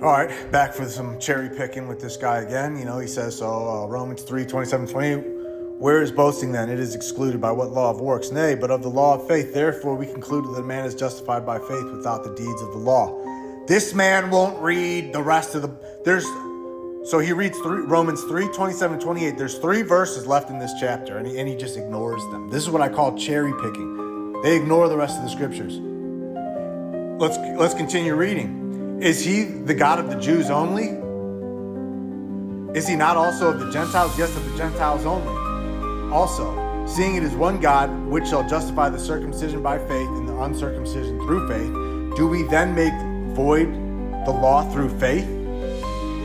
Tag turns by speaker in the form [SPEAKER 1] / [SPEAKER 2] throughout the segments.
[SPEAKER 1] All right, back for some cherry picking with this guy again. He says, Romans 3, 27, 28, where is boasting then? It is excluded. By what law of works? Nay, but of the law of faith. Therefore we conclude that a man is justified by faith without the deeds of the law. This man won't read the rest of so he reads Romans 3, 27, 28. There's 3 verses left in this chapter, and he just ignores them. This is what I call cherry picking. They ignore the rest of the scriptures. Let's continue reading. Is he the God of the Jews only? Is he not also of the Gentiles? Yes, of the Gentiles only. Also, seeing it is one God, which shall justify the circumcision by faith and the uncircumcision through faith, do we then make void the law through faith?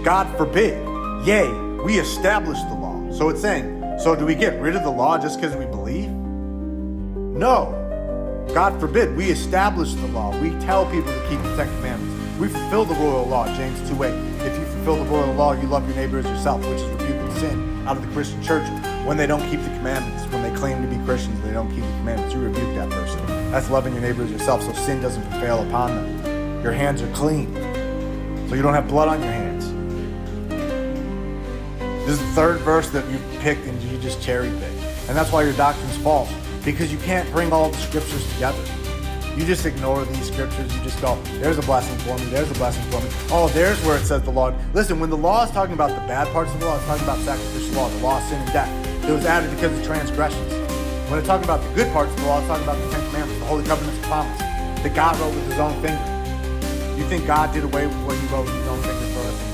[SPEAKER 1] God forbid. Yea, we establish the law. So it's saying, so do we get rid of the law just because we believe? No. God forbid. We establish the law. We tell people to keep the 10 commandments. We fulfill the royal law, James 2:8. If you fulfill the royal law, you love your neighbor as yourself, which is rebuking sin out of the Christian church. When they don't keep the commandments, when they claim to be Christians, they don't keep the commandments, you rebuke that person. That's loving your neighbor as yourself, so sin doesn't prevail upon them. Your hands are clean, so you don't have blood on your hands. This is the 3rd verse that you picked and you just cherry picked. And that's why your doctrine's false, because you can't bring all the scriptures together. You just ignore these scriptures. You just go, there's a blessing for me. There's a blessing for me. Oh, there's where it says the law. Listen, when the law is talking about the bad parts of the law, it's talking about sacrificial law, the law of sin and death. It was added because of transgressions. When it's talking about the good parts of the law, it's talking about the 10 commandments, the holy covenants of promise that God wrote with his own finger. You think God did away with what he wrote with his own finger for us?